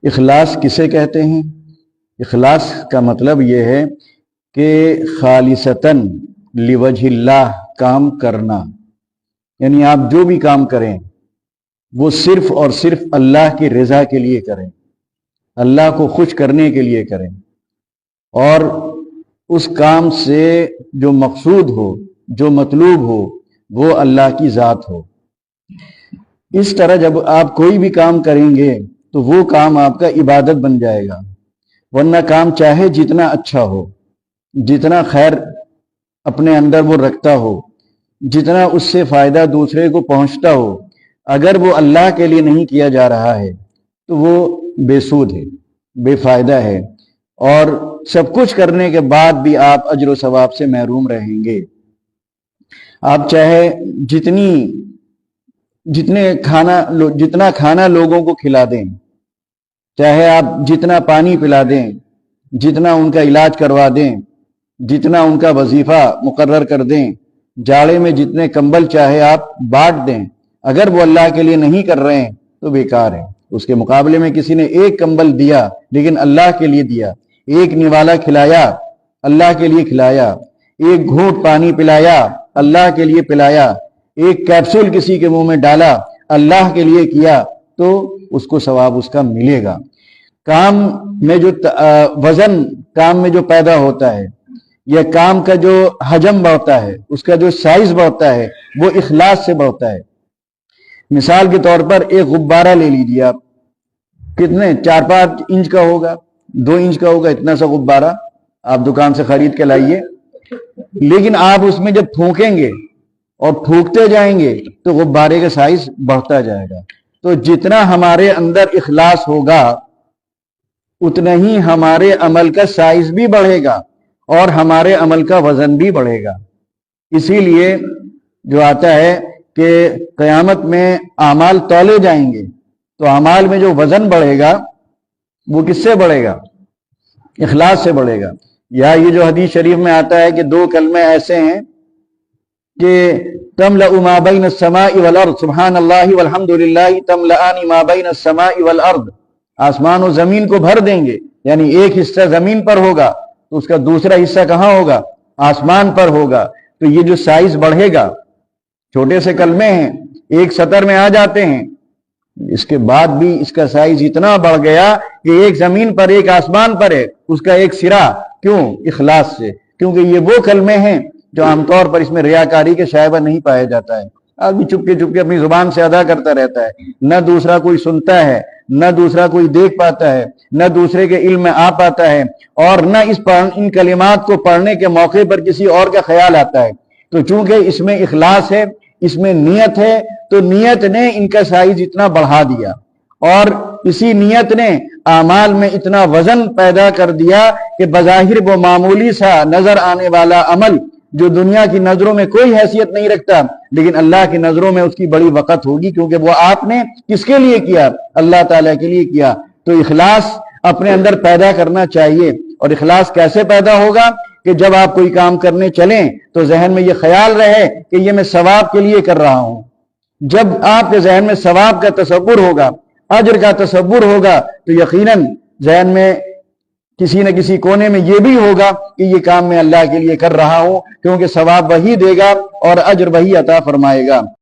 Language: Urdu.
اخلاص کسے کہتے ہیں؟ اخلاص کا مطلب یہ ہے کہ خالصتاً لوجہ اللہ کام کرنا، یعنی آپ جو بھی کام کریں وہ صرف اور صرف اللہ کی رضا کے لیے کریں، اللہ کو خوش کرنے کے لیے کریں، اور اس کام سے جو مقصود ہو، جو مطلوب ہو، وہ اللہ کی ذات ہو۔ اس طرح جب آپ کوئی بھی کام کریں گے تو وہ کام آپ کا عبادت بن جائے گا، ورنہ کام چاہے جتنا اچھا ہو، جتنا خیر اپنے اندر وہ رکھتا ہو، جتنا اس سے فائدہ دوسرے کو پہنچتا ہو، اگر وہ اللہ کے لیے نہیں کیا جا رہا ہے تو وہ بے سود ہے، بے فائدہ ہے، اور سب کچھ کرنے کے بعد بھی آپ اجر و ثواب سے محروم رہیں گے۔ آپ چاہے جتنا کھانا لوگوں کو کھلا دیں، چاہے آپ جتنا پانی پلا دیں، جتنا ان کا علاج کروا دیں، جتنا ان کا وظیفہ مقرر کر دیں، جاڑے میں جتنے کمبل چاہے آپ بانٹ دیں، اگر وہ اللہ کے لیے نہیں کر رہے ہیں تو بیکار ہے۔ اس کے مقابلے میں کسی نے ایک کمبل دیا لیکن اللہ کے لیے دیا، ایک نوالا کھلایا اللہ کے لیے کھلایا، ایک گھونٹ پانی پلایا اللہ کے لیے پلایا، ایک کیپسول کسی کے منہ میں ڈالا اللہ کے لیے کیا، تو اس کو ثواب اس کا ملے گا۔ کام میں جو وزن کام میں جو پیدا ہوتا ہے، یا کام کا جو حجم بڑھتا ہے، اس کا جو سائز بڑھتا ہے، وہ اخلاص سے بڑھتا ہے۔ مثال کے طور پر ایک غبارہ لے لیجیے آپ، کتنے 4-5 انچ کا ہوگا، 2 انچ کا ہوگا، اتنا سا غبارہ آپ دکان سے خرید کے لائیے، لیکن آپ اس میں جب پھونکیں گے اور پھونکتے جائیں گے تو غبارے کا سائز بڑھتا جائے گا۔ تو جتنا ہمارے اندر اخلاص ہوگا اتنا ہی ہمارے عمل کا سائز بھی بڑھے گا اور ہمارے عمل کا وزن بھی بڑھے گا۔ اسی لیے جو آتا ہے کہ قیامت میں اعمال تولے جائیں گے تو اعمال میں جو وزن بڑھے گا وہ کس سے بڑھے گا؟ اخلاص سے بڑھے گا۔ یا یہ جو حدیث شریف میں آتا ہے کہ 2 کلمے ایسے ہیں کہ تملأ ما بین السماء والارض، سبحان اللہ والحمد للہ تملأان ما بین السماء والارض، آسمان و زمین کو بھر دیں گے، یعنی ایک حصہ زمین پر ہوگا تو اس کا دوسرا حصہ کہاں ہوگا؟ آسمان پر ہوگا۔ تو یہ جو سائز بڑھے گا، چھوٹے سے کلمے ہیں، ایک سطر میں آ جاتے ہیں، اس کے بعد بھی اس کا سائز اتنا بڑھ گیا کہ ایک زمین پر ایک آسمان پر ہے، اس کا ایک سرا۔ کیوں؟ اخلاص سے، کیونکہ یہ وہ کلمے ہیں جو عام طور پر اس میں ریاکاری کے شائبہ نہیں پایا جاتا ہے۔ آدمی چپ کے اپنی زبان سے ادا کرتا رہتا ہے، نہ دوسرا کوئی سنتا ہے، نہ دوسرا کوئی دیکھ پاتا ہے، نہ دوسرے کے علم میں آ پاتا ہے، اور نہ ان کلمات کو پڑھنے کے موقع پر کسی اور کا خیال آتا ہے۔ تو چونکہ اس میں اخلاص ہے، اس میں نیت ہے، تو نیت نے ان کا سائز اتنا بڑھا دیا، اور اسی نیت نے اعمال میں اتنا وزن پیدا کر دیا کہ بظاہر وہ معمولی سا نظر آنے والا عمل جو دنیا کی نظروں میں کوئی حیثیت نہیں رکھتا، لیکن اللہ کی نظروں میں اس کی بڑی وقت ہوگی، کیونکہ وہ آپ نے کس کے لیے کیا؟ اللہ تعالیٰ کے لیے کیا۔ تو اخلاص اپنے اندر پیدا کرنا چاہیے۔ اور اخلاص کیسے پیدا ہوگا؟ کہ جب آپ کوئی کام کرنے چلیں تو ذہن میں یہ خیال رہے کہ یہ میں ثواب کے لیے کر رہا ہوں۔ جب آپ کے ذہن میں ثواب کا تصور ہوگا، اجر کا تصور ہوگا، تو یقیناً ذہن میں کسی نہ کسی کونے میں یہ بھی ہوگا کہ یہ کام میں اللہ کے لیے کر رہا ہوں، کیونکہ ثواب وہی دے گا اور اجر وہی عطا فرمائے گا۔